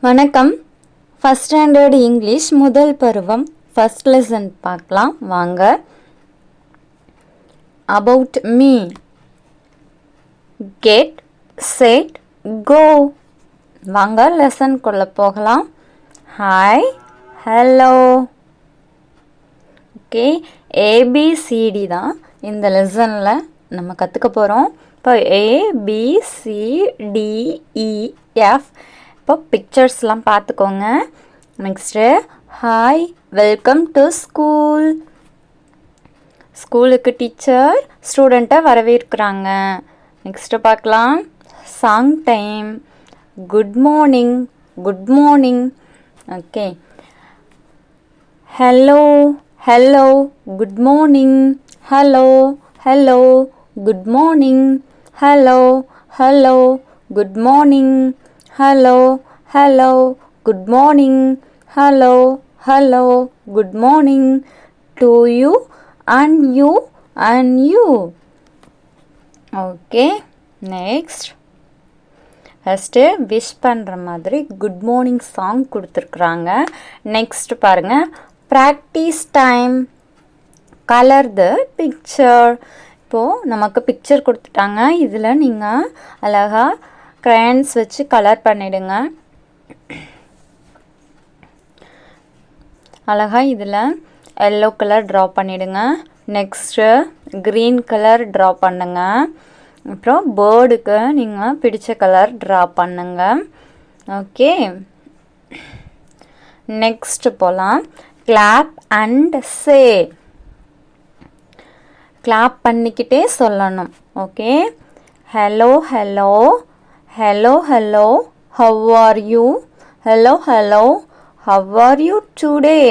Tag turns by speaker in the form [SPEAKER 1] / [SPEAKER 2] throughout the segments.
[SPEAKER 1] வணக்கம். First standard English முதல் பருவம் ஃபஸ்ட் லெசன் பார்க்கலாம் வாங்க. About me. Get set go. வாங்க லெசன்குள்ளே போகலாம். Hi, hello. ஓகே, ஏபிசிடி தான் இந்த லெசனில் நம்ம கற்றுக்க போகிறோம். இப்போ ABCDEF. இப்போ பிக்சர்ஸ்லாம் பார்த்துக்கோங்க. Next hi, welcome to school. ஸ்கூலுக்கு டீச்சர் ஸ்டூடெண்ட்டை வரவேற்கிறாங்க. நெக்ஸ்ட்டு பார்க்கலாம். Song time. Good morning, good morning. Okay, hello, hello, good morning. Hello, hello, good morning. Hello, hello, good morning. Hello, hello, good morning. Hello, hello, good morning to you and you and you. Okay, next first wish பண்ணுற மாதிரி good morning song கொடுத்துருக்குறாங்க. Next பாருங்கள், practice time. Colour the picture. இப்போது நமக்கு picture கொடுத்துட்டாங்க. இதில் நீங்கள் அழகாக க்ரையான்ஸ் வச்சு கலர் பண்ணிவிடுங்க. அழகாக இதில் எல்லோ கலர் ட்ரா பண்ணிவிடுங்க. நெக்ஸ்ட்டு க்ரீன் கலர் ட்ரா பண்ணுங்க. அப்புறம் பேர்டுக்கு நீங்கள் பிடிச்ச கலர் ட்ரா பண்ணுங்க. ஓகே, நெக்ஸ்ட் போகலாம். Clap and say. கிளாப் பண்ணிக்கிட்டே சொல்லணும். Okay, hello, hello, hello, hello, how are you? Hello, hello, how are you today?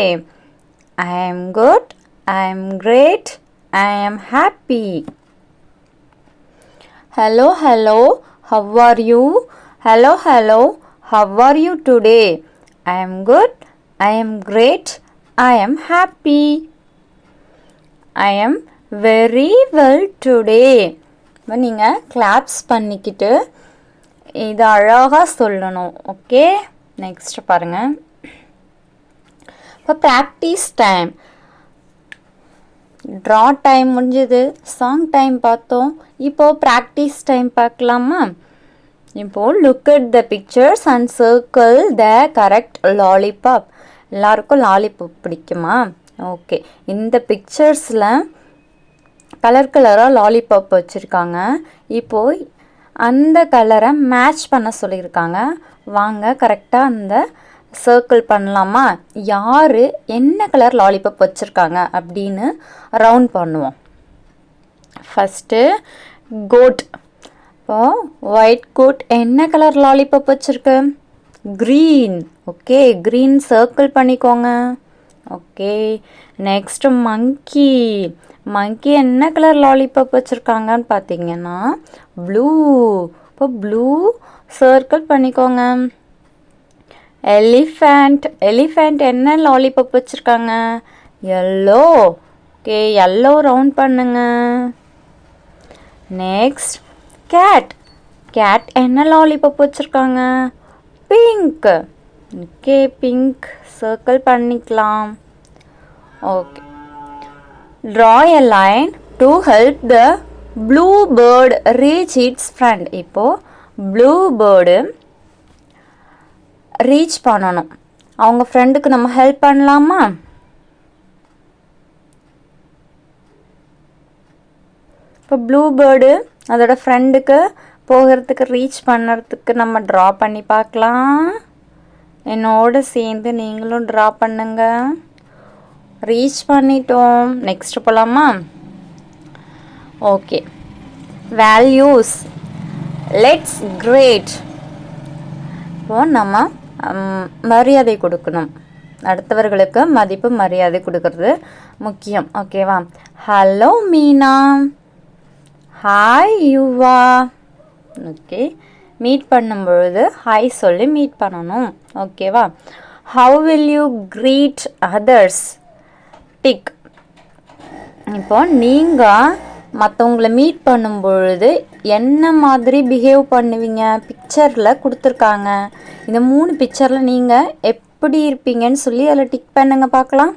[SPEAKER 1] I am good, I am great, I am happy. Hello, hello, how are you? Hello, hello, how are you today? I am good, I am great, I am happy. I am very well today. நீங்கள் claps பண்ணிக்கிட்டு இது அழகாக சொல்லணும். Okay, next பாருங்கள். இப்போ practice time. Draw time முடிஞ்சது, song time பார்த்தோம். இப்போது ப்ராக்டிஸ் டைம் பார்க்கலாமா? இப்போது look at the pictures and circle the correct lollipop. எல்லாருக்கும் லாலிபாப் பிடிக்குமா? ஓகே, இந்த பிக்சர்ஸில் கலர் கலராக லாலிபாப் வச்சுருக்காங்க. இப்போது அந்த கலரை மேட்ச் பண்ண சொல்லியிருக்காங்க. வாங்க கரெக்டாக அந்த சர்க்கிள் பண்ணலாமா? யார் என்ன கலர் லாலிபாப் வச்சுருக்காங்க அப்படின்னு ரவுண்ட் பண்ணுவோம். First goat. இப்போது ஒயிட் கோட் என்ன கலர் லாலிபாப் வச்சுருக்கு? க்ரீன். ஓகே, க்ரீன் சர்க்கிள் பண்ணிக்கோங்க. Okay, next monkey. மங்கி என்ன கலர் லாலிபாப் வச்சுருக்காங்கன்னு பார்த்தீங்கன்னா ப்ளூ. இப்போ ப்ளூ சர்க்கிள் பண்ணிக்கோங்க. எலிஃபண்ட். எலிஃபண்ட் என்ன லாலிபாப் வச்சுருக்காங்க? எல்லோ. ஓகே, எல்லோ ரவுண்ட் பண்ணுங்க. Next cat. கேட் என்ன லாலிபாப் வச்சுருக்காங்க? பிங்க். ஓகே, பிங்க் சர்க்கிள் பண்ணிக்கலாம். Okay, draw a line to help the blue bird reach its friend. இப்போது ப்ளூ பேர்டு ரீச் பண்ணணும். அவங்க ஃப்ரெண்டுக்கு நம்ம ஹெல்ப் பண்ணலாமா? இப்போ ப்ளூ பேர்டு அதோட ஃப்ரெண்டுக்கு போகிறதுக்கு ரீச் பண்ணுறதுக்கு நம்ம ட்ரா பண்ணி பார்க்கலாம். என்னோடு சேர்ந்து நீங்களும் ட்ரா பண்ணுங்க. ரீச் பண்ணிட்டோம். நெக்ஸ்ட் போகலாமா? Okay, values. Let's greet. இப்போது நம்ம மரியாதை கொடுக்கணும். அடுத்தவர்களுக்கு மதிப்பு மரியாதை கொடுக்கறது முக்கியம். ஓகேவா? Hello Meena. Hi Yuva. Okay, meet பண்ணும்பொழுது ஹாய் சொல்லி மீட் பண்ணணும். ஓகேவா? How will you greet others? Tick. இப்போ நீங்கள் மற்றவங்கள மீட் பண்ணும் பொழுது என்ன மாதிரி பிஹேவ் பண்ணுவீங்க? பிக்சரில் கொடுத்துருக்காங்க. இந்த 3 பிக்சரில் நீங்கள் எப்படி இருப்பீங்கன்னு சொல்லி அதில் டிக் பண்ணுங்க பார்க்கலாம்.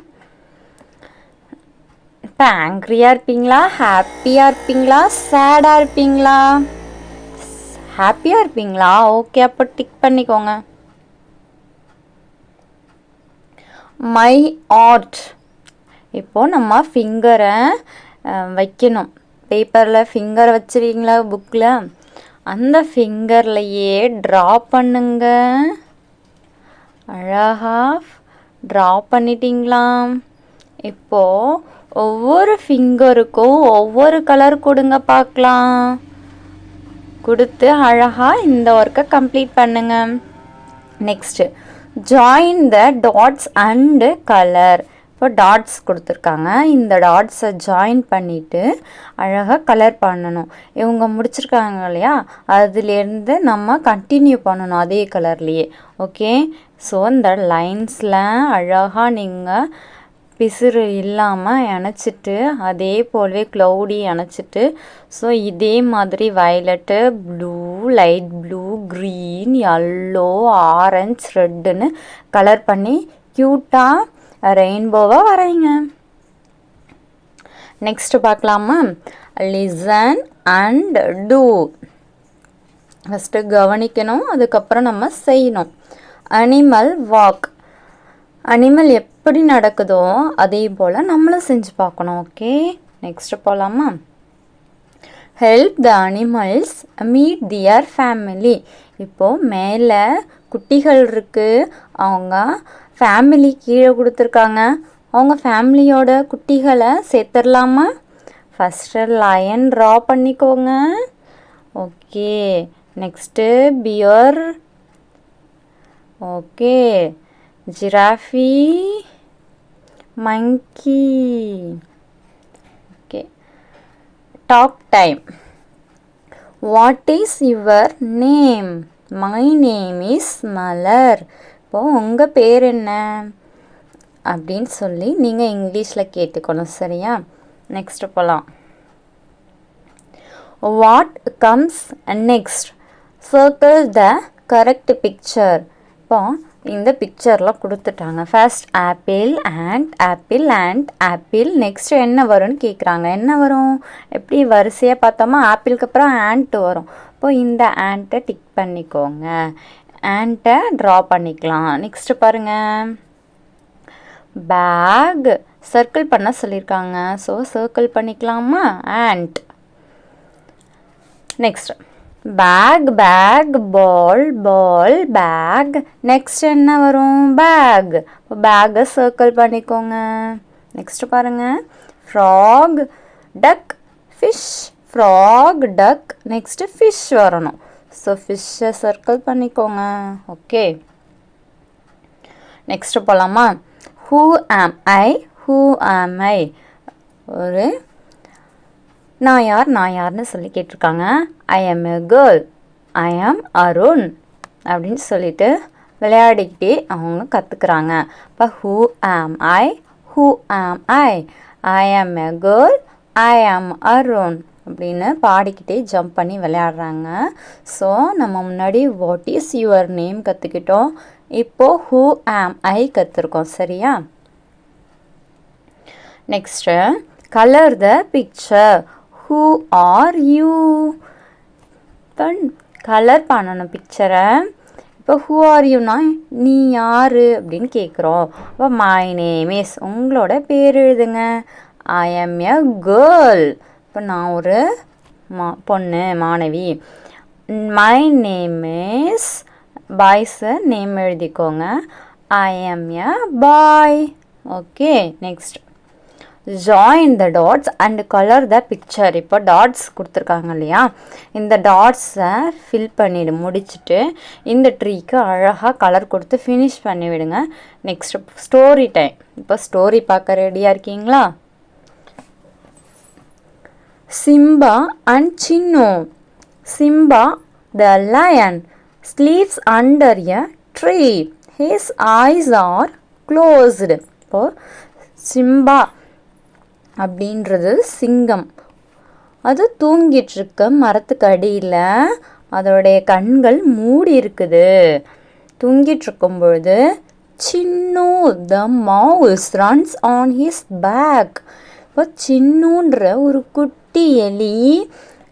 [SPEAKER 1] இப்போ ஆங்க்ரியாக இருப்பீங்களா, ஹாப்பியாக இருப்பீங்களா, சேடாக இருப்பீங்களா? ஹாப்பியாக இருப்பீங்களா? ஓகே, அப்போ டிக் பண்ணிக்கோங்க. My art. இப்போது நம்ம ஃபிங்கரை வைக்கணும். பேப்பரில் ஃபிங்கரை வச்சுருக்கீங்களா புக்கில்? அந்த ஃபிங்கர்லையே ட்ரா பண்ணுங்க. அழகாக ட்ரா பண்ணிட்டீங்களா? இப்போது ஒவ்வொரு ஃபிங்கருக்கும் ஒவ்வொரு கலர் கொடுங்க பார்க்கலாம். கொடுத்து அழகாக இந்த ஒர்க்கை கம்ப்ளீட் பண்ணுங்க. Next join the dots and colour. இப்போ டாட்ஸ் கொடுத்துருக்காங்க. இந்த டாட்ஸை ஜாயின் பண்ணிவிட்டு அழகாக கலர் பண்ணணும். இவங்க முடிச்சிருக்காங்க இல்லையா, அதுலேருந்து நம்ம கண்டினியூ பண்ணணும் அதே கலர்லேயே. ஓகே, ஸோ இந்த லைன்ஸில் அழகாக நீங்கள் பிசுறு இல்லாமல் இணைச்சிட்டு, அதே போலவே க்ளவுடி இணைச்சிட்டு, ஸோ இதே மாதிரி violet, blue, light blue, green, yellow, orange, ரெட்டுன்னு கலர் பண்ணி க்யூட்டாக ரெயின்போவாக வரைங்க. நெக்ஸ்ட் பார்க்கலாமா? Listen and do. ஃபஸ்ட்டு கவனிக்கணும், அதுக்கப்புறம் நம்ம செய்யணும். Animal walk. அனிமல் எப்படி நடக்குதோ அதே போல் நம்மளும் செஞ்சு பார்க்கணும். ஓகே, நெக்ஸ்ட் போகலாமா? Help the animals meet their family. இப்போது மேலே குட்டிகள் இருக்குது, அவங்க ஃபேமிலி கீழே கொடுத்துருக்காங்க. அவங்க ஃபேமிலியோட குட்டிகளை சேர்த்துடலாமா? ஃபஸ்ட்டு லயன் ட்ரா பண்ணிக்கோங்க. Okay, next bear. Okay, giraffe, monkey. Okay, talk time. What is your name? My name is Malar. இப்போது உங்கள் பேர் என்ன அப்படின்னு சொல்லி நீங்கள் இங்கிலீஷில் கேட்டுக்கணும், சரியா? நெக்ஸ்ட் போகலாம். What comes next? Circle the correct picture. இப்போ இந்த பிக்சரில் கொடுத்துட்டாங்க. First apple and apple and apple. Next என்ன வரும்னு கேட்குறாங்க. என்ன வரும்? எப்படி வரிசையாக பார்த்தோமா, ஆப்பிளுக்கு அப்புறம் ஆண்ட் வரும். இப்போது இந்த ஆண்ட்டை டிக் பண்ணிக்கோங்க. ஆண்ட்டை ட்ரா பண்ணிக்கலாம். நெக்ஸ்ட்டு பாருங்கள், பேக். சர்க்கிள் பண்ண சொல்லியிருக்காங்க, ஸோ சர்க்கிள் பண்ணிக்கலாமா? Ant. Next bag, bag, ball, ball, bag. Next என்ன வரும்? பேக். இப்போ பேக்கை சர்க்கிள் பண்ணிக்கோங்க. நெக்ஸ்ட் பாருங்கள், frog, duck, fish. Frog, duck. Next fish வரணும், ஸோ ஃபிஷ்ஷை சர்க்கிள் பண்ணிக்கோங்க. ஓகே, நெக்ஸ்ட் போகலாமா? Who am I? Who am ஐ? ஒரு நான் யார், நான் யார்னு சொல்லி கேட்டிருக்காங்க. ஐ ஆம் எ கேர்ள், ஐ ஆம் அருண் அப்படின்னு சொல்லிட்டு விளையாடிக்கிட்டே அவங்க கற்றுக்குறாங்க. இப்போ who am I? Who am I? I am a girl, ஐ ஆம் அருண் அப்படின்னு பாடிக்கிட்டே ஜம்ப் பண்ணி விளையாடுறாங்க. ஸோ நம்ம முன்னாடி வாட் இஸ் யுவர் நேம் கற்றுக்கிட்டோம். இப்போது ஹூ ஆம் ஐ கற்றுருக்கோம், சரியா? Next colour the picture. Who are you? இப்போ கலர் பண்ணணும் பிக்சரை. இப்போ ஹூ ஆர் யூனா நீ யார் அப்படின்னு கேட்குறோம். இப்போ மை நேம் இஸ், உங்களோட பேர் எழுதுங்க. ஐ ஆம் எ கேர்ள். இப்போ நான் ஒரு பொண்ணு, மாணவி. My name is, boys name எழுதிக்கோங்க. I am a boy. Okay, next join the dots and colour the picture. இப்போ டாட்ஸ் கொடுத்துருக்காங்க இல்லையா, இந்த டாட்ஸை ஃபில் பண்ணிவிடு முடிச்சுட்டு இந்த ட்ரீக்கு அழகாக கலர் கொடுத்து ஃபினிஷ் பண்ணி விடுங்க. Next story time. இப்போ ஸ்டோரி பார்க்க ரெடியாக இருக்கீங்களா? Simba and Chinnu. Simba the lion sleeps under a tree. His eyes are closed. இப்போ சிம்பா அப்படின்றது சிங்கம், அது தூங்கிட்டு இருக்கு மரத்துக்கு அடியில். அதோடைய கண்கள் மூடி இருக்குது. தூங்கிட்டு இருக்கும் பொழுது Chinnu the mouse runs on his back. இப்போ சின்னுன்ற ஒரு குட்டி எலி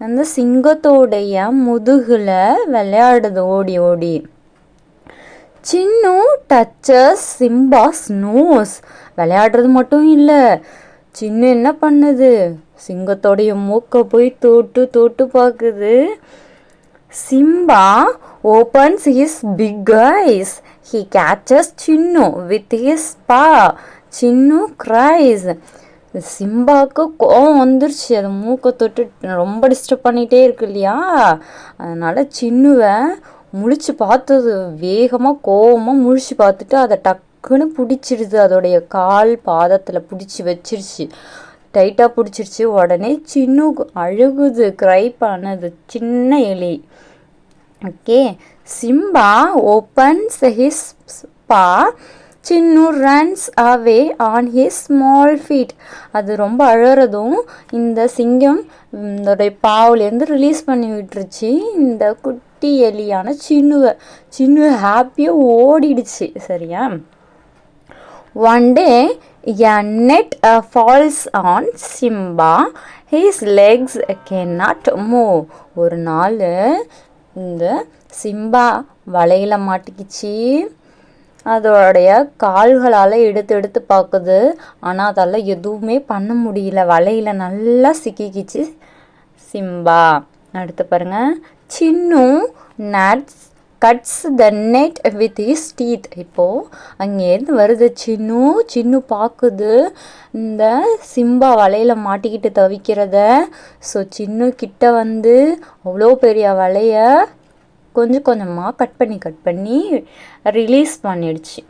[SPEAKER 1] அந்த சிங்கத்தோடைய முதுகில் விளையாடுது ஓடி ஓடி. சின்னு டச்சஸ் சிம்பாஸ் நோஸ். விளையாடுறது மட்டும் இல்லை, சின்னு என்ன பண்ணுது, சிங்கத்தோடைய மூக்கை போய் தொட்டு தொட்டு பார்க்குது. Simba opens his big eyes. He catches Chinnu with his paw. Chinnu cries. சிம்பாவுக்கு கோவம் வந்துருச்சு. அது மூக்கை தொட்டு ரொம்ப டிஸ்டர்ப் பண்ணிகிட்டே இருக்கு இல்லையா, அதனால் சின்னுவை முழிச்சு பார்த்தது. வேகமாக கோவமாக முழிச்சு பார்த்துட்டு அதை டக்குன்னு பிடிச்சிடுது. அதோடைய கால் பாதத்தில் பிடிச்சி வச்சிருச்சு, டைட்டாக பிடிச்சிருச்சு. உடனே சின்னு அழுகுது, க்ரை பண்ணுது சின்ன எலி. Okay, Simba opens his paw. Chinnu runs away on his small feet. அது ரொம்ப அழறதும் இந்த சிங்கம் இதோடைய பாவுலேருந்து ரிலீஸ் பண்ணி விட்டுருச்சு இந்த குட்டி எலியான சின்னுவை. சின்னு ஹாப்பியாக ஓடிடுச்சு. சரியா? One day, a net falls on Simba. His legs cannot move. ஒரு நாள் இந்த சிம்பா வலையில் மாட்டிக்கிச்சு. அதோடைய கால்களால் எடுத்து எடுத்து பார்க்குது, ஆனால் அதால் எதுவுமே பண்ண முடியல. வலையில் நல்லா சிக்கிக்கிச்சு சிம்பா. அடுத்து பாருங்கள், Chinnu nuts cuts the net with his teeth. இப்போது அங்கேருந்து வருது சின்னு. சின்னு பார்க்குது இந்த சிம்பா வலையில் மாட்டிக்கிட்டு தவிக்கிறத. ஸோ சின்னு கிட்ட வந்து அவ்வளோ பெரிய வலையை கொஞ்சம் கொஞ்சமாக கட் பண்ணி ரிலீஸ் பண்ணிடுச்சு.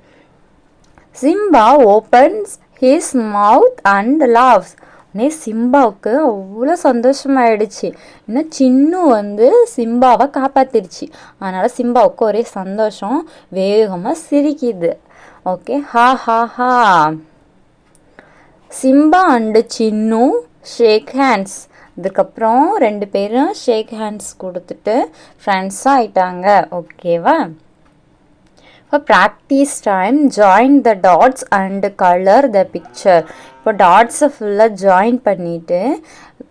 [SPEAKER 1] Simba opens his mouth and loves. உடனே சிம்பாவுக்கு அவ்வளோ சந்தோஷமாயிடுச்சு. இன்னும் சின்னு வந்து சிம்பாவை காப்பாற்றிடுச்சு. அதனால் சிம்பாவுக்கு ஒரே சந்தோஷம், வேகமாக சிரிக்குது. Okay, ha ha ha. Simba and Chinnu shake hands. இதுக்கப்புறம் ரெண்டு பேரும் ஷேக் ஹேண்ட்ஸ் கொடுத்துட்டு ஃப்ரெண்ட்ஸாக ஆயிட்டாங்க. ஓகேவா? இப்போ practice time. Join the dots and colour the picture. இப்போ டாட்ஸை ஃபுல்லாக ஜாயின் பண்ணிவிட்டு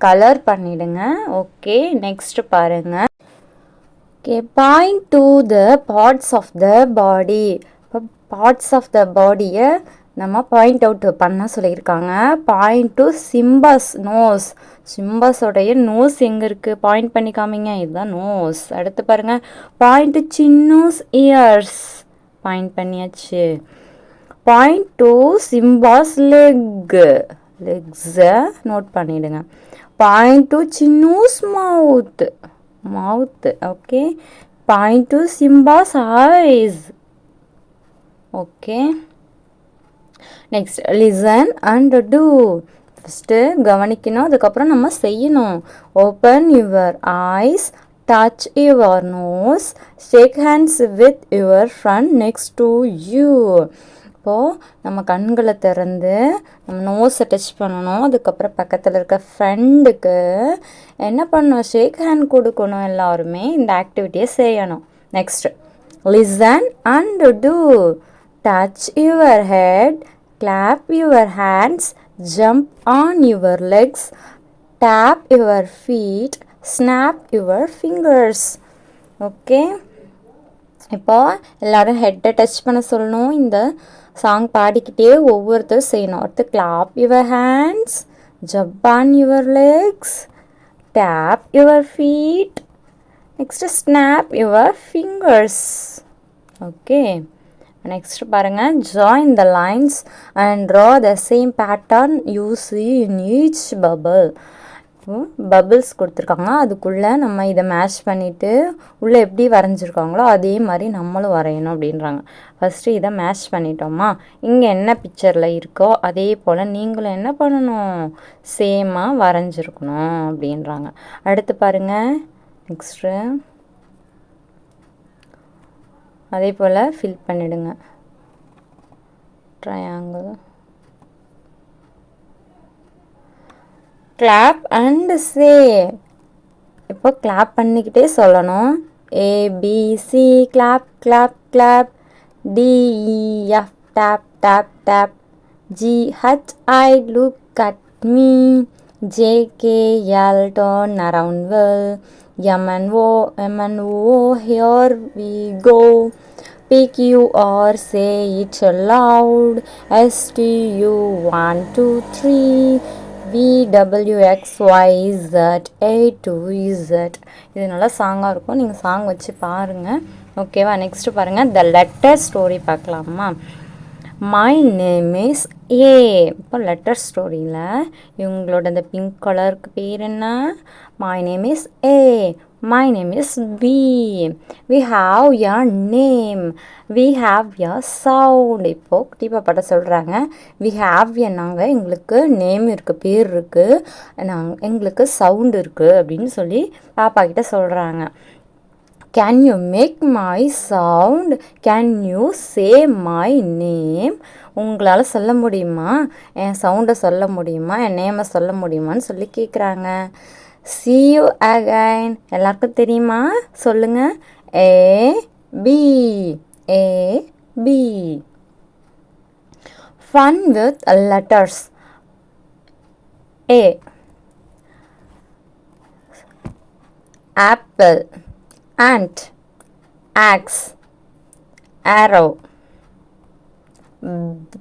[SPEAKER 1] கலர் பண்ணிவிடுங்க. ஓகே, நெக்ஸ்ட்டு பாருங்கள். Okay, point to the parts of the body. இப்போ பார்ட்ஸ் ஆஃப் த பாடியை நம்ம பாயிண்ட் அவுட் பண்ண சொல்லியிருக்காங்க. Point to Simba's nose. சிம்பாஸோடைய நோஸ் எங்கே இருக்குது, பாயிண்ட் பண்ணி காமிங்க. இதுதான் நோஸ். அடுத்து பாருங்கள், point to Chinnu's ears. Point பண்ணியாச்சு. பாயிண்ட் டு சிம்பாஸ் லெக்ஸை நோட் பண்ணிவிடுங்க. Point to Chinnu's mouth. Okay. Point to Simba's eyes. Okay. Next listen and do. First கவனிக்கணும், அதுக்கப்புறம் நம்ம செய்யணும். Open your eyes, touch your nose, shake hands with your friend next to you. இப்போது நம்ம கண்களை திறந்து நம்ம நோஸை டச் பண்ணணும். அதுக்கப்புறம் பக்கத்தில் இருக்க ஃப்ரெண்டுக்கு என்ன பண்ணணும், ஷேக் ஹேண்ட் கொடுக்கணும். எல்லாருமே இந்த ஆக்டிவிட்டியை செய்யணும். Next listen and do. Touch your head, clap your hands, jump on your legs, tap your feet, snap your fingers. Okay, இப்போ எல்லோரும் ஹெட்டை டச் பண்ண சொல்லணும். இந்த சாங் பாடிக்கிட்டே ஒவ்வொருத்தரும் செய்யணும். அடுத்து clap your hands, jump on your legs, tap your feet, next snap your fingers. ஓகே, நெக்ஸ்ட் பாருங்கள், join the lines and draw the same pattern you see in each bubble. Bubbles கொடுத்துருக்காங்க, அதுக்குள்ளே நம்ம இதை மேட்ச் பண்ணிவிட்டு உள்ளே எப்படி வரைஞ்சிருக்காங்களோ அதே மாதிரி நம்மளும் வரையணும் அப்படின்றாங்க. ஃபஸ்ட்டு இதை மேட்ச் பண்ணிட்டோமா, இங்கே என்ன பிக்சரில் இருக்கோ அதே போல் நீங்களும் என்ன பண்ணணும், சேமாக வரைஞ்சிருக்கணும் அப்படின்றாங்க. அடுத்து பாருங்கள், நெக்ஸ்ட்டு அதே போல் ஃபில் பண்ணிவிடுங்க. clap and say. இப்போ கிளாப் பண்ணிக்கிட்டே சொல்லணும். ABC clap clap clap. DEF tap tap tap. GHI look at me. JKL turn around well. MNO here we go. PQR say it loud. STU 1 2 3. VWXYZ A to Z. இது நல்லா சாங்காக இருக்கும், நீங்கள் song வச்சு பாருங்கள். ஓகேவா? நெக்ஸ்ட்டு பாருங்கள், the letter story பார்க்கலாமா? My name is A. இப்போ லெட்டர் ஸ்டோரியில் இவங்களோட அந்த பிங்க் கலருக்கு பேர் என்ன? My name is A. My name is B. We have your name. We have your sound. இப்போது குட்டி பாப்பாட்ட சொல்கிறாங்க, வி ஹாவ் நாங்கள் எங்களுக்கு நேம் இருக்குது, பேர் இருக்குது, எங்களுக்கு சவுண்ட் இருக்குது அப்படின்னு சொல்லி பாப்பா கிட்ட சொல்கிறாங்க. Can you make my sound? Can you say my name? உங்களால் சொல்ல முடியுமா? என் சவுண்டை சொல்ல முடியுமா? என் நேமை சொல்ல முடியுமான்னு சொல்லி கேட்குறாங்க. See you again. எல்லாருக்கும் தெரியுமா? சொல்லுங்கள். A B A B. Fun with letters. A. Apple. Ant, axe, arrow.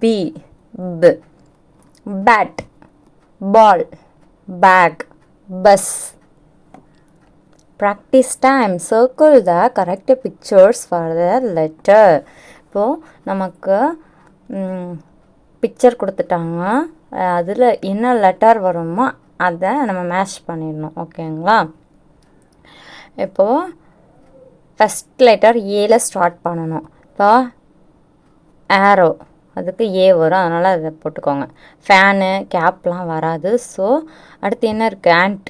[SPEAKER 1] B, bat, ball, bag, bus. Practice time. Circle the correct pictures for the letter. இப்போது நமக்கு பிக்சர் கொடுத்துட்டாங்க, அதில் என்ன லெட்டர் வருமோ அதை நம்ம மேட்ச் பண்ணிடணும். ஓகேங்களா? இப்போது ஃபஸ்ட் லெட்டர் ஏல ஸ்டார்ட் பண்ணணும். இப்போ ஆரோ, அதுக்கு ஏ வரும், அதனால் அதை போட்டுக்கோங்க. ஃபேனு கேப்லாம் வராது. ஸோ அடுத்து என்ன இருக்குது? ஆண்ட்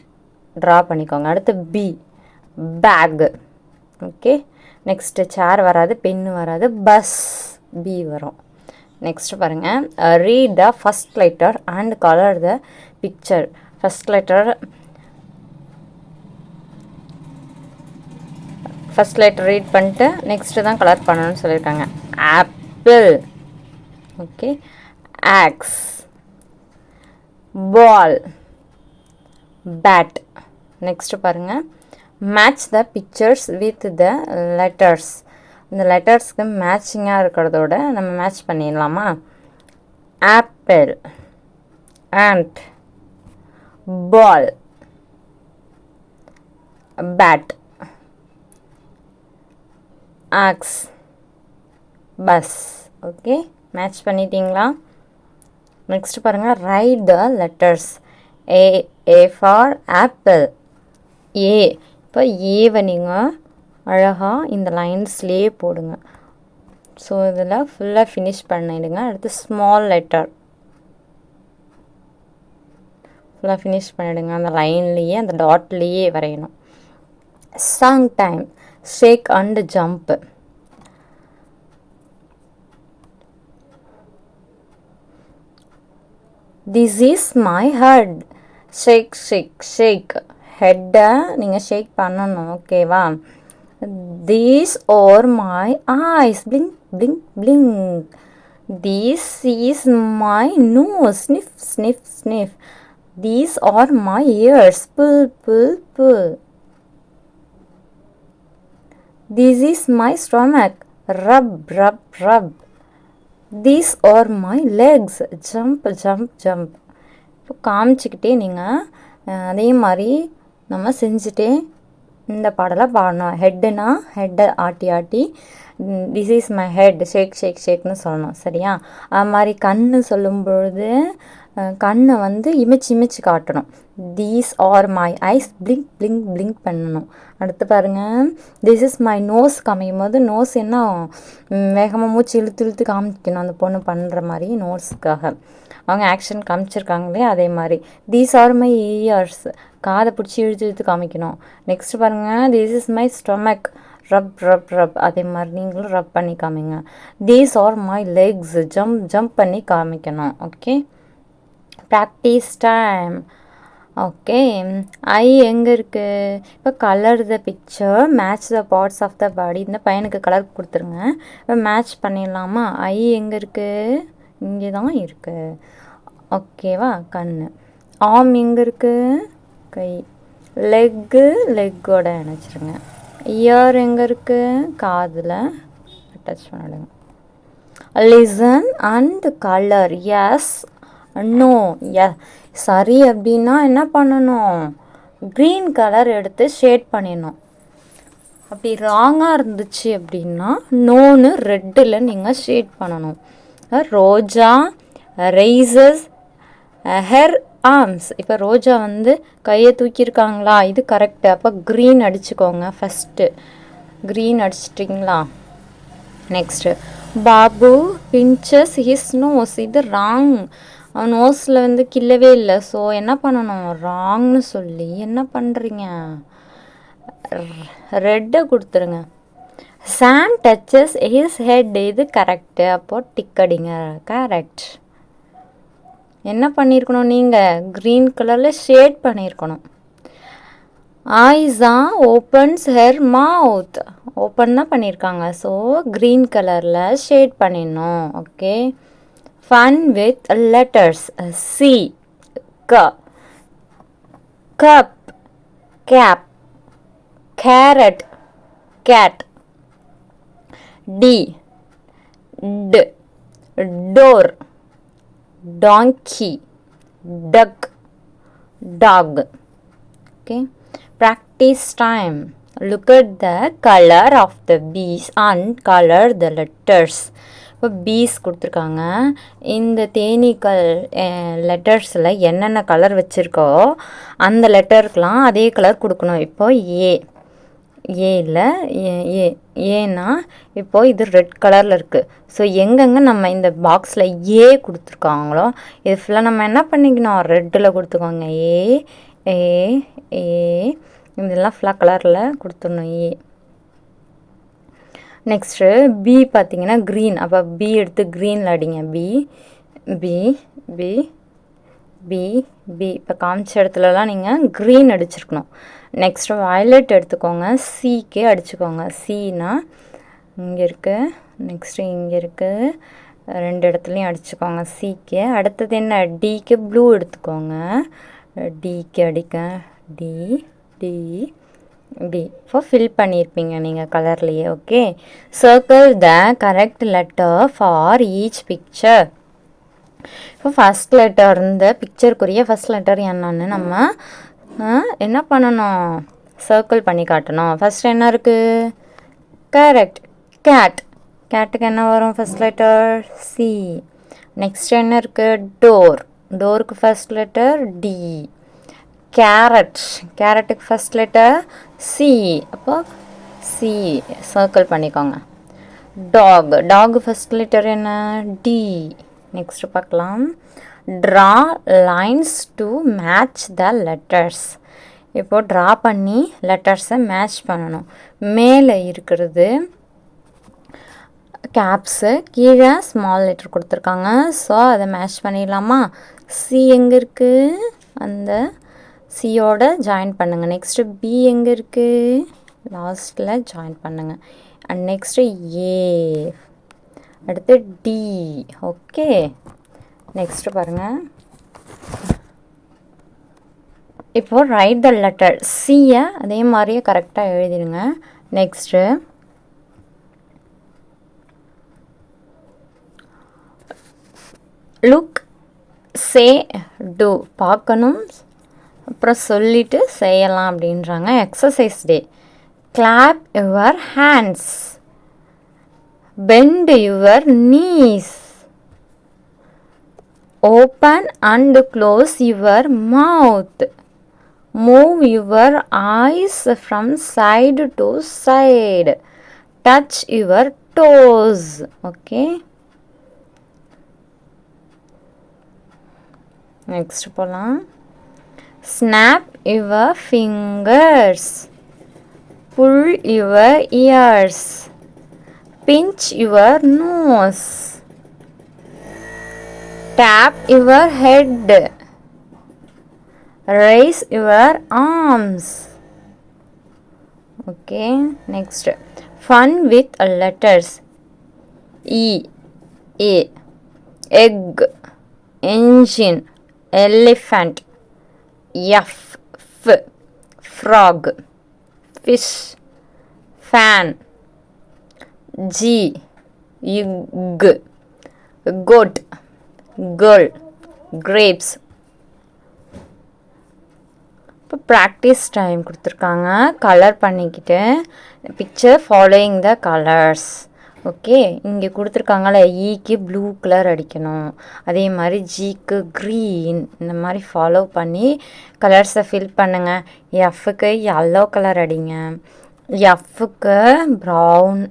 [SPEAKER 1] ட்ரா பண்ணிக்கோங்க. அடுத்து B, bag. Okay. Next chair வராது, பென்னு வராது, பஸ், பி வரும். நெக்ஸ்ட்டு பாருங்கள், read the first letter and colour the picture. First letter first letter read பண்ணிட்டு நெக்ஸ்ட்டு தான் கலர் பண்ணணும்னு சொல்லியிருக்காங்க. Apple. Okay. Ox, ball, bat. Next பாருங்கள், match the pictures with the letters. இந்த லெட்டர்ஸ்க்கு மேட்சிங்காக இருக்கிறதோட நம்ம மேட்ச் பண்ணிடலாமா? Apple, ant, ball, bat, ox, bus. Okay, match பண்ணிட்டீங்களா? நெக்ஸ்ட் பாருங்கள், write the letters. A, A for apple, ஏ. இப்போ ஏவை நீங்கள் அழகாக இந்த லைன்ஸ்லேயே போடுங்க. ஸோ இதில் ஃபுல்லாக ஃபினிஷ் பண்ணிவிடுங்க. அடுத்து ஸ்மால் லெட்டர் ஃபுல்லாக ஃபினிஷ் பண்ணிவிடுங்க. அந்த லைன்லேயே, அந்த டாட்லேயே வரையணும். Song time. Shake and jump. This is my head. Shake shake shake. ஹெட்டை நீங்கள் ஷேக் பண்ணணும். ஓகேவா? These are my eyes. Blink blink blink. This is my nose. Sniff sniff sniff. These are my ears. Pull pull pull. This is my stomach. Rub rub rub. These are my legs. Jump jump jump. இப்போ காமிச்சிக்கிட்டே நீங்கள் அதே மாதிரி நம்ம செஞ்சுட்டே இந்த பாடலை பாடணும். ஹெட்டுனா ஹெட்டை ஆட்டி ஆட்டி this is my head, shake ஷேக் ஷேக்னு சொல்லணும். சரியா? அது மாதிரி கண்ணு சொல்லும் பொழுது கண்ணை வந்து இமைச்சி இமைச்சி காட்டணும். These are my ice, blink blink blink பண்ணணும். அடுத்து பாருங்கள், திஸ் இஸ் மை நோஸ் காமிக்கும் போது நோஸ் என்ன வேகமாக மூச்சு இழுத்து இழுத்து காமிக்கணும். அந்த பொண்ணு பண்ணுற மாதிரி நோட்ஸுக்காக அவங்க ஆக்ஷன் காமிச்சிருக்காங்களே அதே மாதிரி. தீஸ் ஆர் மை இயர்ஸ், காதை பிடிச்சி இழுத்து இழுத்து காமிக்கணும். நெக்ஸ்ட் பாருங்கள், this is my stomach, rub rub rub. அதே மாதிரி நீங்களும் ரப் பண்ணி காமிங்க. These are my legs, jump jump பண்ணி காமிக்கணும். Okay, practice time. Okay. Eye எங்கே இருக்குது? இப்போ colour the picture match the parts of the body. இந்த பையனுக்கு கலர் கொடுத்துருங்க. இப்போ மேட்ச் பண்ணிடலாமா? ஐ எங்கே இருக்குது? இங்கே தான் இருக்குது. ஓகேவா? கண். ஆர்ம் எங்கே இருக்குது? கை. லெக்கு லெக்கோட இணைச்சிருங்க. இயர் எங்கே இருக்குது? காதில் டச் பண்ணிடுங்க. Listen and colour. Yes no. Yes சரி அப்படின்னா என்ன பண்ணணும்? க்ரீன் கலர் எடுத்து ஷேட் பண்ணிடணும். அப்படி ராங்காக இருந்துச்சு அப்படின்னா நோன்னு ரெட்டில் நீங்கள் ஷேட் பண்ணணும். Roja raises her arms. இப்போ ரோஜா வந்து கையை தூக்கியிருக்காங்களா? இது கரெக்டு. அப்போ க்ரீன் அடிச்சுக்கோங்க. ஃபஸ்ட்டு க்ரீன் அடிச்சிட்டிங்களா? Next Babu pinches his nose. இது ராங். அவன் நோஸில் வந்து கில்லவே இல்லை. ஸோ என்ன பண்ணணும்? ராங்னு சொல்லி என்ன பண்ணுறீங்க? ரெட்டை கொடுத்துருங்க. Sam touches his head. இது கரெக்டு. அப்போது டிக் அடிங்க. கரெக்ட். என்ன பண்ணியிருக்கணும்? நீங்கள் க்ரீன் கலரில் ஷேட் பண்ணியிருக்கணும். Ayesha opens her mouth. Open தான் பண்ணியிருக்காங்க. ஸோ க்ரீன் கலரில் ஷேட் பண்ணிடணும். Okay. Fun with letters. C க cup cap carrot cat D ட் door donkey duck dog. Okay, practice time. Look at the color of the bees and color the letters. இப்போ piece கொடுத்துருக்காங்க. இந்த தேனீக்கள் லெட்டர்ஸில் என்னென்ன colour வச்சுருக்கோ அந்த லெட்டருக்கெலாம் அதே கலர் கொடுக்கணும். இப்போ ஏல ஏன்னா இப்போது இது ரெட் கலரில் இருக்குது. ஸோ எங்கெங்கே நம்ம இந்த பாக்ஸில் ஏ கொடுத்துருக்காங்களோ இது ஃபுல்லாக நம்ம என்ன பண்ணிக்கணும்? ரெட்டில் கொடுத்துக்கோங்க. ஏ இதெல்லாம் ஃபுல்லாக கலரில் கொடுத்துடணும். ஏ. நெக்ஸ்ட்டு பி பார்த்திங்கன்னா க்ரீன். அப்போ பி எடுத்து க்ரீனில் அடிங்க. B B B B B இப்போ காமிச்ச இடத்துலலாம் நீங்கள் க்ரீன் அடிச்சிருக்கணும். நெக்ஸ்ட்டு வயலட் எடுத்துக்கோங்க. சிக்கே அடிச்சுக்கோங்க. சினா இங்கே இருக்குது. நெக்ஸ்ட்டு இங்கே இருக்குது. ரெண்டு இடத்துலையும் அடிச்சுக்கோங்க சிக்கே. அடுத்தது என்ன? டிக்கு ப்ளூ எடுத்துக்கோங்க. டிக்கு அடிக்க டி டி டி. இப்போ ஃபில் பண்ணியிருப்பீங்க நீங்கள் கலர்லேயே. Okay. Circle the correct letter for each picture. இப்போ ஃபஸ்ட் லெட்டர் இந்த பிக்சருக்குரிய ஃபஸ்ட் லெட்டர் என்னன்னு நம்ம என்ன பண்ணணும்? சர்க்கிள் பண்ணி காட்டணும். ஃபஸ்ட் என்ன இருக்குது? Correct cat. கேட்டுக்கு என்ன வரும்? First letter C. நெக்ஸ்ட் என்ன இருக்குது? டோர். டோருக்கு ஃபஸ்ட் லெட்டர் டி. கேரட். கேரட்டுக்கு ஃபஸ்ட் லெட்டர் சி. அப்போ சி சர்க்கிள் பண்ணிக்கோங்க. டாக். டாக் ஃபஸ்ட் லெட்டர் என்ன? டி. நெக்ஸ்ட் பார்க்கலாம். Draw lines to match the letters. இப்போது ட்ரா பண்ணி லெட்டர்ஸை மேட்ச் பண்ணணும். மேலே இருக்கிறது கேப்ஸு, கீழே ஸ்மால் லெட்டர் கொடுத்துருக்காங்க. ஸோ அதை மேட்ச் பண்ணிடலாமா? சி எங்கே இருக்குது? அந்த சியோட ஜாயின் பண்ணுங்கள். நெக்ஸ்ட்டு பி எங்கே இருக்குது? லாஸ்ட்டில் ஜாயின் பண்ணுங்கள். அண்ட் நெக்ஸ்ட்டு ஏ. அடுத்து டி. ஓகே. நெக்ஸ்ட்டு பாருங்கள். இப்போது ரைட் த லெட்டர். சியை அதே மாதிரியே கரெக்டாக எழுதிடுங்க. Next look say do. பார்க்கணும் அப்புறம் சொல்லிவிட்டு செய்யலாம் அப்படின்றாங்க. Exercise day. Clap your hands. bend your knees. Open and close your mouth. Move your eyes from side to side. Touch your toes. Okay. Next போலாம். Snap your fingers. Pull your ears. Pinch your nose. Tap your head. Raise your arms. Okay, next. Fun with letters. E, A, egg, engine, elephant. F, frog, fish, fan. G, goat, girl, grapes. இப்போ practice time கொடுத்துருக்காங்க. Colour பண்ணிக்கிட்டு picture following the colours. Okay, இங்கே கொடுத்துருக்காங்கள ஈக்கு blue colour அடிக்கணும், அதே மாதிரி ஜிக்கு green, இந்த மாதிரி ஃபாலோ பண்ணி கலர்ஸை ஃபில் பண்ணுங்கள். எஃப்க்கு yellow கலர் அடிங்க, எஃப்க்கு ப்ரௌன்,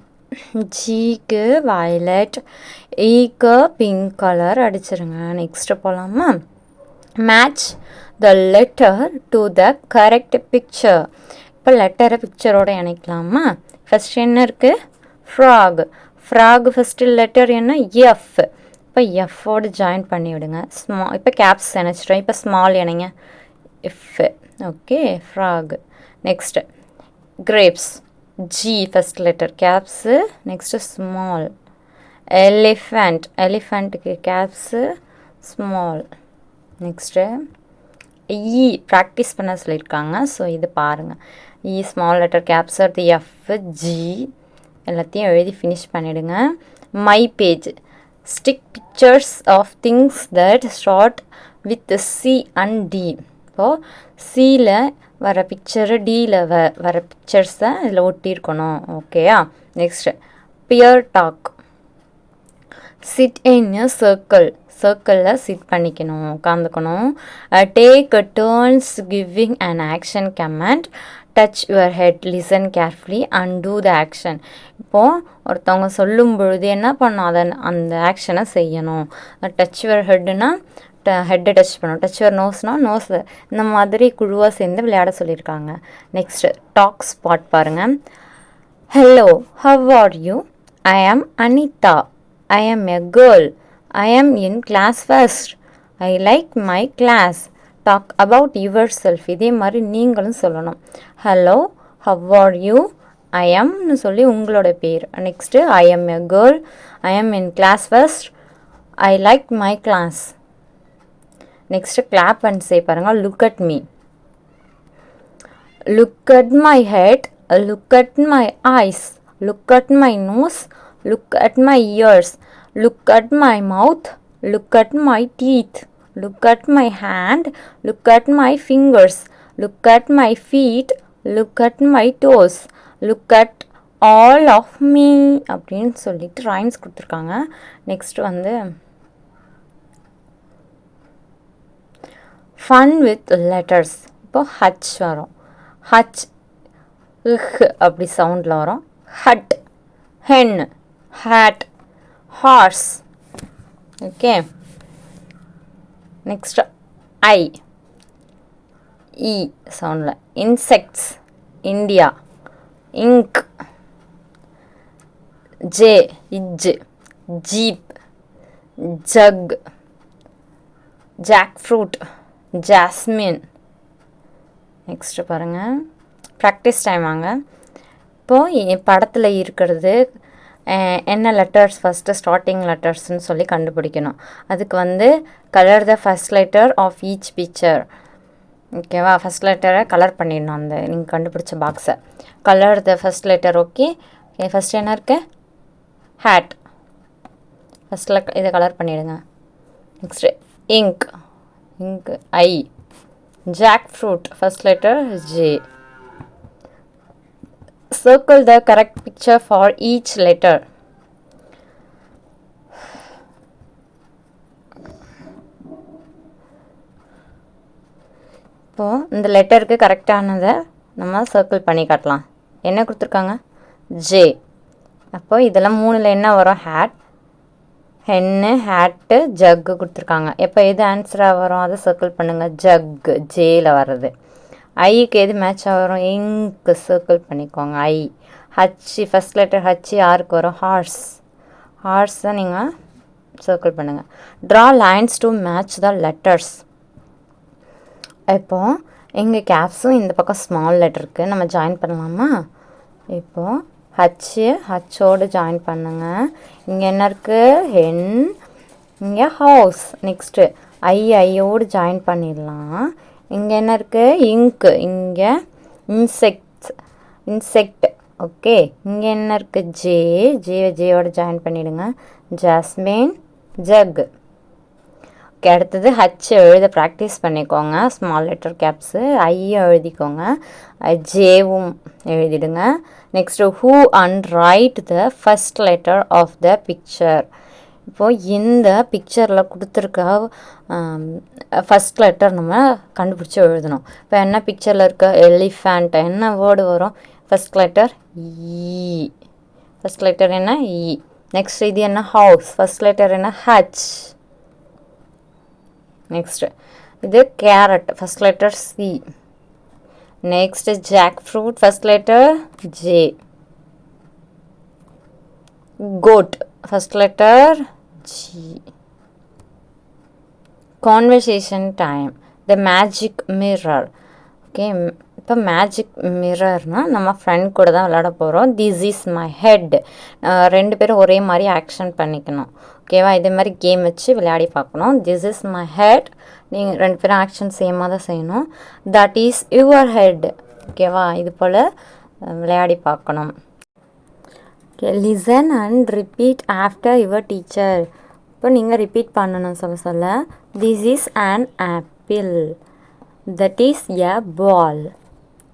[SPEAKER 1] ஜிக்கு வயலட், ஈக்கு பிங்க் கலர் அடிச்சிருங்க. நெக்ஸ்ட்டு போகலாமா? Match the letter to the correct picture. இப்போ லெட்டரை பிக்சரோட இணைக்கலாமா? ஃபஸ்ட் என்ன இருக்குது? ஃப்ராக். ஃப்ராக் ஃபஸ்ட்டு லெட்டர் என்ன? எஃப். இப்போ எஃப்போடு ஜாயின் பண்ணி விடுங்க. இப்போ கேப்ஸ் இணைச்சிட்டோம். இப்போ ஸ்மால் இணைங்க, F. Okay, frog. Next grapes, G first letter caps, next small. Elephant, எலிஃபண்ட்டுக்கு caps, small. Next E practice பண்ண சொல்லியிருக்காங்க, ஸோ இது பாருங்கள். இ ஸ்மால் லெட்டர் கேப்ஸ் அடுத்து எஃப், ஜி எல்லாத்தையும் எழுதி ஃபினிஷ் பண்ணிவிடுங்க. My page, stick pictures of things that start with C and D. இப்போது சியில் வர பிக்சரு டியில் வர பிக்சர்ஸை இதில் ஒட்டியிருக்கணும். ஓகேயா? Next pair talk, sit in a circle, சர்க்கிளில் சிட் பண்ணிக்கணும், உட்காந்துக்கணும். Take turns giving and action command, touch your head, listen carefully and do the action. இப்போது ஒருத்தவங்க சொல்லும் பொழுது என்ன பண்ணணும், அதை அந்த ஆக்ஷனை செய்யணும். டச் யுவர் ஹெட்டுனா ஹெட்டை டச் பண்ணணும், டச் யுவர் நோஸ்னால் நோஸை, இந்த மாதிரி குழுவாக சேர்ந்து விளையாட சொல்லியிருக்காங்க. நெக்ஸ்ட்டு டாக் ஸ்பாட் பாருங்கள். Hello, how are you? I am Anitha. I am a girl. I am in class first. I like my class. Talk about yourself. இதே மாதிரி நீங்களும் சொல்லணும். Hello, how are you? I amனு சொல்லி உங்களோட பேர். Next I am a girl. I am in class first. I like my class. Next clap and say பாருங்கள். Look at me. Look at my head. Look at my eyes. Look at my nose. Look at my ears. Look at my mouth. Look at my teeth. Look at my hand. Look at my fingers. Look at my feet. Look at my toes. Look at all of me அப்படின்னு சொல்லிட்டு rhymes கொடுத்துருக்காங்க. Next வந்து fun with letters. இப்போ H வரும், H அப்படி சவுண்டில் வரும். Hut, hen, hat, horse. Okay, next I, E sound. Insects, India. Ink, J, idge, jeep, jug, jackfruit, jasmine. Next பாருங்கள், ப்ராக்டிஸ் டைம் வாங்க. இப்போது படத்தில் இருக்கிறது என்ன லெட்டர்ஸ் ஃபஸ்ட்டு ஸ்டார்டிங் லெட்டர்ஸ்ன்னு சொல்லி கண்டுபிடிக்கணும். அதுக்கு வந்து colour the first letter of each picture. ஓகேவா? ஃபஸ்ட் லெட்டரை கலர் பண்ணிடணும். அந்த நீங்கள் கண்டுபிடிச்ச பாக்ஸை colour the first letter. Okay, first என்ன இருக்குது? ஹேட். ஃபஸ்ட்டில் இதை கலர் பண்ணிவிடுங்க. Next ink, ink I. Jackfruit first letter J. Circle the correct picture for each letter. இப்போது இந்த லெட்டருக்கு கரெக்டானதை நம்ம சர்க்கிள் பண்ணி காட்டலாம். என்ன கொடுத்துருக்காங்க? ஜே. அப்போது இதெல்லாம் மூணில் என்ன வரும்? ஹேட், ஹென்னு, ஹேட்டு, ஜக்கு கொடுத்துருக்காங்க. எப்போ எது ஆன்சராக வரும் அதை சர்க்கிள் பண்ணுங்கள். ஜக்கு ஜேயில் வர்றது. ஐக்கு எது மேட்சாக வரும்? இங்க்கு சர்க்கிள் பண்ணிக்கோங்க. ஐ. ஹச்சி ஃபஸ்ட் லெட்டர் ஹச்சி யாருக்கு வரும்? ஹார்ஸ். ஹார்ஸ் தான் நீங்கள் சர்க்கிள் பண்ணுங்கள். Draw lines to match the letters. இப்போது எங்கள் கேப்ஸும் இந்த பக்கம் ஸ்மால் லெட்டருக்கு நம்ம ஜாயின் பண்ணலாமா? இப்போது ஹச்சோடு ஜாயின் பண்ணுங்கள். இங்கே என்ன இருக்குது? ஹென். இங்கே ஹவுஸ். நெக்ஸ்ட்டு ஐயோடு ஜாயின் பண்ணிடலாம். இங்கே என்ன இருக்குது? இங்கு. இங்கே இன்செக்ட். ஓகே. இங்கே என்ன இருக்குது? ஜேயோடு ஜாயின் பண்ணிவிடுங்க. ஜாஸ்மின். ஜக். ஓகே. அடுத்தது எழுத ப்ராக்டிஸ் பண்ணிக்கோங்க. ஸ்மால் லெட்டர் கேப்ஸு ஐயும் எழுதிக்கோங்க, ஜேவும் எழுதிடுங்க. Next who and write the first letter of the picture. இப்போது இந்த பிக்சரில் கொடுத்துருக்க ஃபஸ்ட் லெட்டர் நம்ம கண்டுபிடிச்சி எழுதணும். இப்போ என்ன பிக்சரில் இருக்க? எலிஃபண்ட். என்ன வேர்டு வரும்? First letter E. First letter என்ன? ஈ. நெக்ஸ்ட் இது என்ன? ஹவுஸ். ஃபஸ்ட் லெட்டர் என்ன? ஹச். நெக்ஸ்ட்டு இது carrot. First letter C. Next jackfruit. First letter J. Goat. First letter G. Conversation time. The magic mirror. Okay. இப்போ magic மிரர்னால் நம்ம friend கூட தான் விளையாட போகிறோம். This is my head. 2 பேரும் ஒரே மாதிரி ஆக்ஷன் பண்ணிக்கணும். ஓகேவா? இதே மாதிரி கேம் வச்சு விளையாடி பார்க்கணும். This is my head. நீங்கள் 2 பேரும் ஆக்ஷன் சேமாக தான் செய்யணும். That is your head. ஓகேவா? இது போல் விளையாடி பார்க்கணும். Okay. Listen and repeat after your teacher. இப்போ நீங்கள் ரிப்பீட் பண்ணணும் சொல்ல. This is an apple. That is a ball.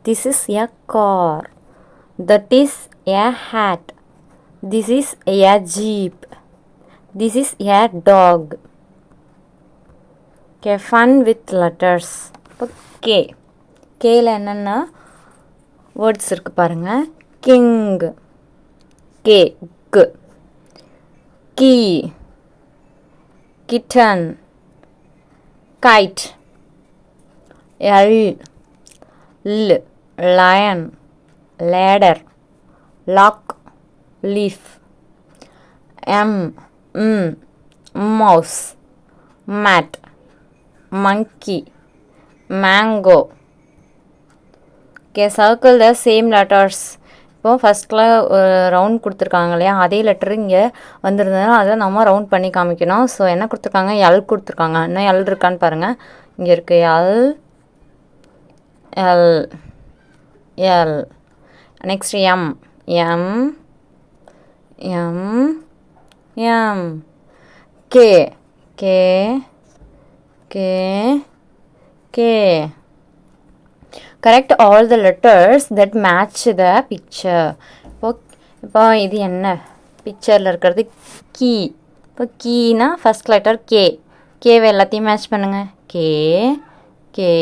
[SPEAKER 1] This is a car. That is a hat. This is a jeep. This is a dog. Okay, fun with letters. Okay. Kல என்னென்ன words இருக்கு பாருங்க. King. Cake. Key. Kitten. Kite. L. Lion. Ladder. Lock. Leaf. Mouse. Mat. Monkey. Mango. Okay, circle the same letters. இப்போ ஃபஸ்ட்டில் round கொடுத்துருக்காங்க இல்லையா, அதே letter இங்கே வந்துருந்ததுன்னா அதை நம்ம ரவுண்ட் பண்ணி காமிக்கணும். ஸோ என்ன கொடுத்துருக்காங்க? எல் கொடுத்துருக்காங்க. இன்னும் எல் இருக்கான்னு பாருங்கள். இங்கே இருக்குது L. L. L. Next M. M. M. M. K. K. K. K. Correct all the letters that match the picture. இப்போ இது என்ன? பிக்சரில் இருக்கிறது கீ. இப்போ கீனா ஃபஸ்ட் லெட்டர் கே. கேவை எல்லாத்தையும் மேட்ச் பண்ணுங்கள். K. K.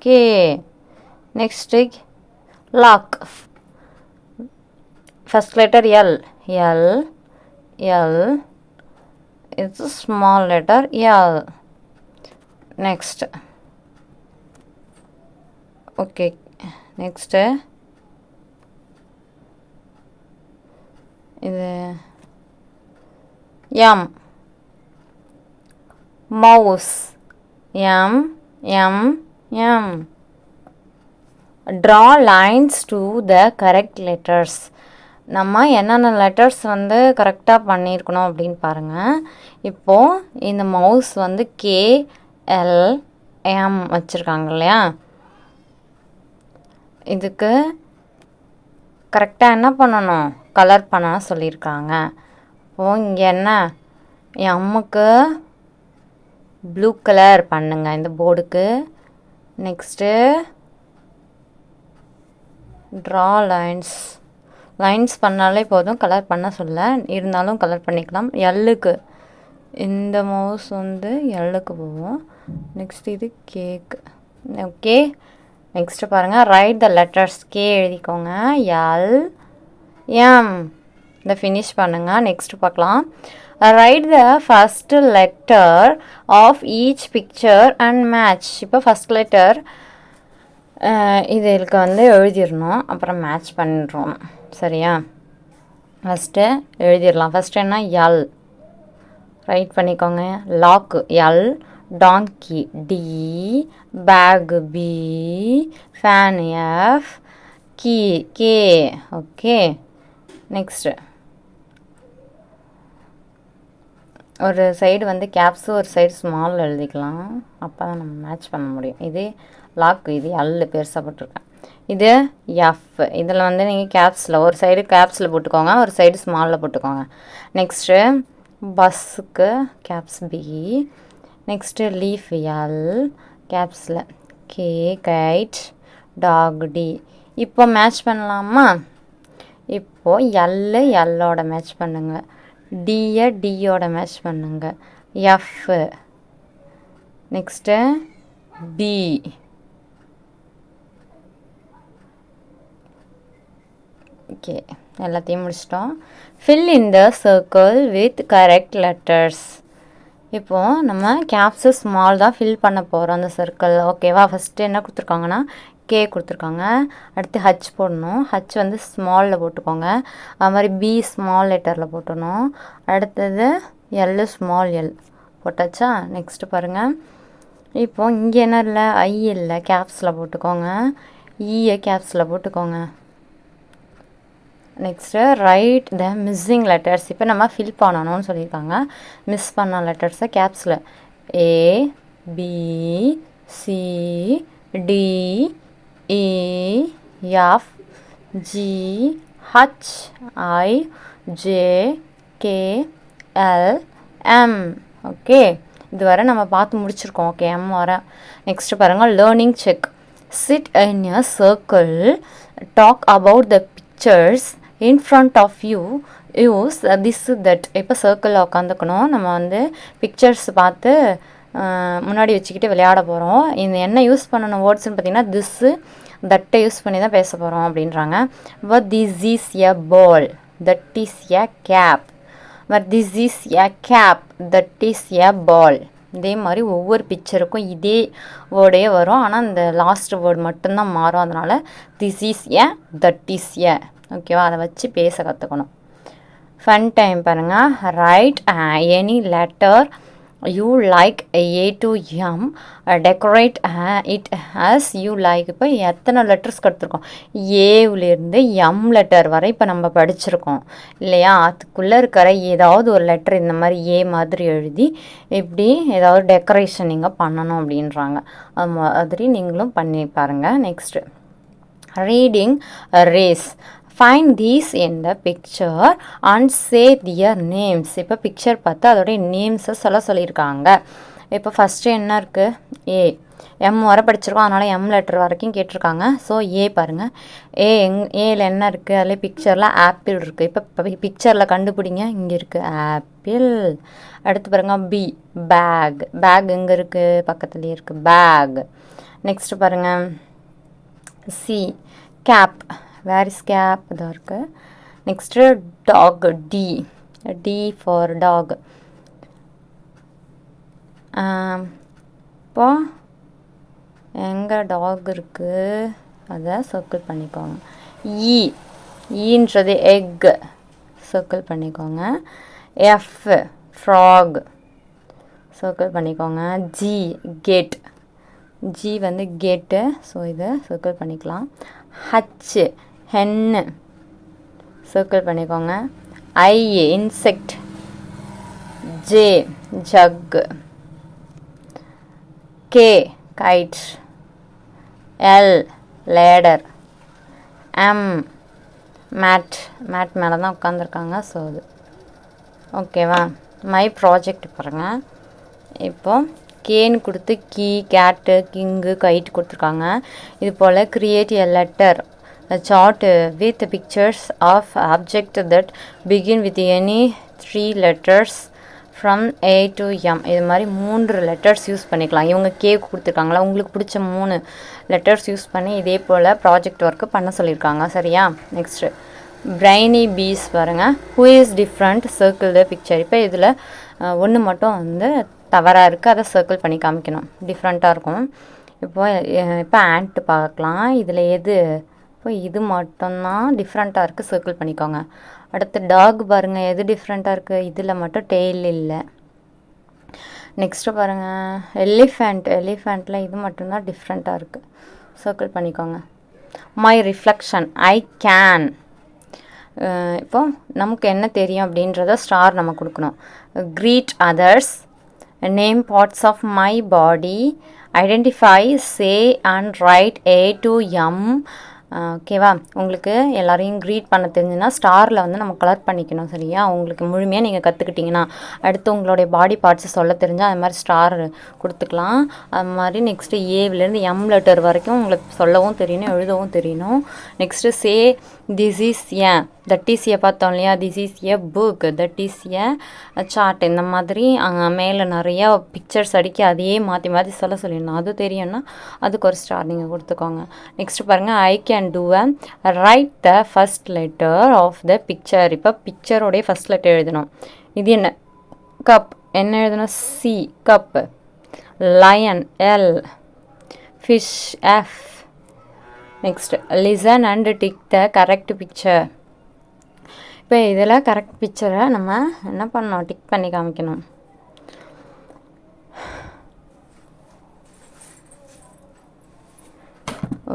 [SPEAKER 1] K. Next lock. First letter L. L. L. It's small letter L. Next. Okay. Next இது M. Mouse. M. M. M. Draw lines to the correct letters. நம்ம என்னென்ன letters வந்து கரெக்டாக பண்ணியிருக்கணும் அப்படின்னு பாருங்கள். இப்போது இந்த மவுஸ் வந்து கே எல் எம் வச்சுருக்காங்க இல்லையா, இதுக்கு கரெக்டாக என்ன பண்ணணும்? கலர் பண்ண சொல்லியிருக்காங்க. இப்போது இங்கே என்ன? எம்முக்கு ப்ளூ கலர் பண்ணுங்க இந்த போர்டுக்கு. Next draw lines. லைன்ஸ் பண்ணாலே போதும், கலர் பண்ண சொல்ல. இருந்தாலும் கலர் பண்ணிக்கலாம். எல்லுக்கு இந்த மவுஸ் வந்து எல்லுக்கு போகும். நெக்ஸ்ட் இது கேக்கு. ஓகே. நெக்ஸ்ட்டு பாருங்கள். Write the letters. கே எழுதிக்கோங்க. எல். எம். இதை ஃபினிஷ் பண்ணுங்கள். நெக்ஸ்ட்டு பார்க்கலாம். Write the first letter of each picture and match. இப்போ ஃபஸ்ட் லெட்டர் இதுக்கு வந்து எழுதிடணும், அப்புறம் மேட்ச் பண்ணிடுறோம். சரியா? ஃபஸ்ட்டு எழுதிடலாம். ஃபஸ்ட்டு என்ன? எல். ரைட் பண்ணிக்கோங்க. Lock. L. donkey D, bag B, fan F, key K. Okay, next ஒரு சைடு வந்து கேப்ஸு ஒரு சைடு ஸ்மால் எழுதிக்கலாம், அப்போ தான் நம்ம மேட்ச் பண்ண முடியும். இது லாக், இது எல் பெருசாக போட்டிருக்கேன். இது எஃப், இதில் வந்து நீங்கள் கேப்ஸில் ஒரு சைடு கேப்ஸில் போட்டுக்கோங்க, ஒரு சைடு ஸ்மாலில் போட்டுக்கோங்க. நெக்ஸ்ட்டு பஸ்ஸுக்கு caps B, next leaf L கேப்ஸில் கே, கைட் டாக் டி. இப்போ மேட்ச் பண்ணலாமா? இப்போது எல்லோட மேட்ச் பண்ணுங்கள், டியை டியோட மேட்ச் பண்ணுங்க, எஃப், நெக்ஸ்ட்டு பி, ஓகே எல்லாத்தையும் முடிச்சிட்டோம். Fill in the circle with correct letters. இப்போது நம்ம கேப்ஸு ஸ்மால் தான் ஃபில் பண்ண போகிறோம் அந்த சர்க்கிள். ஓகேவா? ஃபஸ்ட்டு என்ன கொடுத்துருக்காங்கன்னா கே கொடுத்துருக்காங்க, அடுத்து ஹச் போடணும், ஹச் வந்து ஸ்மாலில் போட்டுக்கோங்க, அது மாதிரி பி ஸ்மால் லெட்டரில் போட்டணும், அடுத்தது எல் ஸ்மால் எல் போட்டாச்சா? நெக்ஸ்ட்டு பாருங்கள், இப்போது இங்கே என்ன இல்லை, ஐ இல்லை, கேப்ஸில் போட்டுக்கோங்க, ஈயை கேப்ஸில் போட்டுக்கோங்க. Next write the missing letters. இப்போ நம்ம ஃபில் பண்ணணும்னு சொல்லியிருக்காங்க, மிஸ் பண்ண லெட்டர்ஸை கேப்ஸில் A, B, C, D, E, F, G, H, I, J, K, L, M. Okay, இதுவரை நம்ம பார்த்து முடிச்சிருக்கோம். ஓகே, M வர. நெக்ஸ்ட்டு பாருங்கள், learning check. Sit in a circle, talk about the pictures in front of you, use this that. இப்போ சர்க்கிளில் உட்காந்துக்கணும், நம்ம வந்து பிக்சர்ஸ் பார்த்து முன்னாடி வச்சுக்கிட்டு விளையாட போகிறோம். இந்த என்ன யூஸ் பண்ணணும் வேர்ட்ஸ்ன்னு பார்த்தீங்கன்னா திஸ்ஸு தட்டை யூஸ் பண்ணி தான் பேச போகிறோம் அப்படின்றாங்க. But this is a ball, that is a cap. But this is a cap, that is a ball. இதே மாதிரி ஒவ்வொரு பிக்சருக்கும் இதே வேர்டே வரும், ஆனால் இந்த லாஸ்ட் வேர்டு மட்டும்தான் மாறும். அதனால் this is a, that is எ. ஓகேவா? அதை வச்சு பேச கற்றுக்கணும். ஃபன் டைம் பாருங்கள். Right any letter you like A to M, decorate it as you like. இப்போ எத்தனை லெட்டர்ஸ் கொடுத்துருக்கோம், ஏவிலேருந்து எம் லெட்டர் வரை இப்போ நம்ம படிச்சிருக்கோம் இல்லையா? அதுக்குள்ளே இருக்கிற ஏதாவது ஒரு லெட்டர் இந்த மாதிரி ஏ மாதிரி எழுதி இப்படி ஏதாவது டெக்கரேஷன் நீங்கள் பண்ணணும் அப்படின்றாங்க. அது மாதிரி நீங்களும் பண்ணி பாருங்கள். Next reading race. Find these in the picture and say their names. இப்போ பிக்சர் பார்த்து அதோடைய நேம்ஸை சொல்லியிருக்காங்க. இப்போ ஃபஸ்ட்டு என்ன இருக்குது, ஏ, எம் வர படிச்சிருக்கோம், அதனால் எம் லெட்டர் வரைக்கும் கேட்டிருக்காங்க. ஸோ ஏ பாருங்கள், ஏல என்ன இருக்குது, அதில் பிக்சரில் ஆப்பிள் இருக்குது. இப்போ பிக்சரில் கண்டுபிடிங்க, இங்கே இருக்குது ஆப்பிள். அடுத்து பாருங்கள் பி, பேக். பேக் எங்கே இருக்குது, பக்கத்துலேயே இருக்குது பேக். நெக்ஸ்ட்டு பாருங்கள் C, cap. Where is cap, இதாக இருக்குது. Next dog, D, D for dog. இப்போ எங்கே டாக் இருக்குது அதை சர்க்கிள் பண்ணிக்கோங்க. இ, ஈன்றது எக், சர்க்கிள் பண்ணிக்கோங்க. எஃப், ஃப்ராக், சர்க்கிள் பண்ணிக்கோங்க. ஜி, கெட், ஜி வந்து கெட்டு, ஸோ இதை சர்க்கிள் பண்ணிக்கலாம். ஹச், ஹென்னு, சர்க்கிள் பண்ணிக்கோங்க. I, insect. J, jug. K, kite. L, ladder. M, mat. Mat மேலே தான் உட்காந்துருக்காங்க, ஸோ அது ஓகேவா? மை ப்ராஜெக்ட் பாருங்கள். இப்போது கேன்னு கொடுத்து கீ, கேட்டு, கிங்கு, கைட் கொடுத்துருக்காங்க. இது போல் create a letter chart with pictures of object that begin with any 3 letters from A to M. இது மாதிரி 3 லெட்டர்ஸ் யூஸ் பண்ணிக்கலாம். இவங்க கே கொடுத்துருக்காங்களா, உங்களுக்கு பிடிச்ச 3 லெட்டர்ஸ் யூஸ் பண்ணி இதே போல் ப்ராஜெக்ட் ஒர்க்கு பண்ண சொல்லியிருக்காங்க. சரியா? நெக்ஸ்ட்டு பிரைனி பீஸ் பாருங்கள். Who is different, circle the picture. இப்போ இதில் ஒன்று மட்டும் வந்து தவறாக இருக்குது, அதை சர்க்கிள் பண்ணி காமிக்கணும், டிஃப்ரெண்ட்டாக இருக்கும். இப்போ ஆண்ட்டு பார்க்கலாம். இதில் எது, இப்போ இது மட்டும்தான் டிஃப்ரெண்ட்டாக இருக்குது, சர்க்கிள் பண்ணிக்கோங்க. அடுத்து டாக் பாருங்கள், எது டிஃப்ரெண்ட்டாக இருக்குது, இதில் மட்டும் டெய்ல் இல்லை. நெக்ஸ்ட்டு பாருங்கள், எலிஃபெண்ட்டில் இது மட்டும்தான் டிஃப்ரெண்ட்டாக இருக்குது. சர்க்கிள் பண்ணிக்கோங்க. My reflection, I can. இப்போ நமக்கு என்ன தெரியும் அப்படின்றத ஸ்டார் நம்ம கொடுக்கணும். Greet others, name parts of my body, identify, say and write A to M. ஓகேவா? உங்களுக்கு எல்லோரையும் க்ரீட் பண்ண தெரிஞ்சுன்னா ஸ்டாரில் வந்து நம்ம கலர் பண்ணிக்கணும். சரியா? உங்களுக்கு முழுமையாக நீங்கள் கற்றுக்கிட்டிங்கன்னா அடுத்து உங்களுடைய பாடி பார்ட்ஸை சொல்ல தெரிஞ்சால் அது மாதிரி ஸ்டார் கொடுத்துக்கலாம். அது மாதிரி நெக்ஸ்ட்டு ஏவிலேருந்து எம் லெட்டர் வரைக்கும் உங்களுக்கு சொல்லவும் தெரியணும், எழுதவும் தெரியணும். Next say this is that is பார்த்தோம் இல்லையா? This is a book, that is a chart. இந்த மாதிரி அங்கே மேலே நிறையா பிக்சர்ஸ் அடிக்க அதையே மாற்றி மாற்றி சொல்லிடணும். அது தெரியும்னா அதுக்கு ஒரு ஸ்டார் நீங்கள் கொடுத்துக்கோங்க. நெக்ஸ்ட்டு பாருங்கள், I can do write the first letter of the picture. இப்போ பிக்சரோடைய ஃபஸ்ட் லெட்டர் எழுதணும். இது என்ன? கப். என்ன எழுதணும்? C, cup. Lion, L. Fish, F. Next listen and tick the correct picture. இப்போ இதில் கரெக்ட் பிக்சரை நம்ம என்ன பண்ணணும்? டிக் பண்ணி காமிக்கணும்.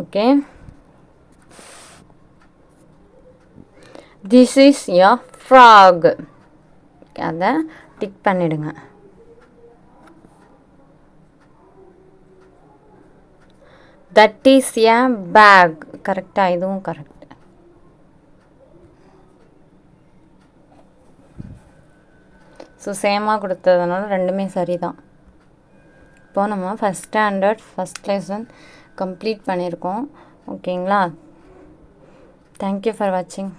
[SPEAKER 1] Okay, this is a frog. அதை டிக் பண்ணிடுங்க. That is a bag. கரெக்டாக, இதுவும் கரெக்ட். ஸோ சேமாக கொடுத்ததுனால ரெண்டுமே சரி தான். இப்போது நம்ம first standard first lesson complete பண்ணியிருக்கோம். ஓகேங்களா? தேங்க்யூ ஃபார் வாட்சிங்.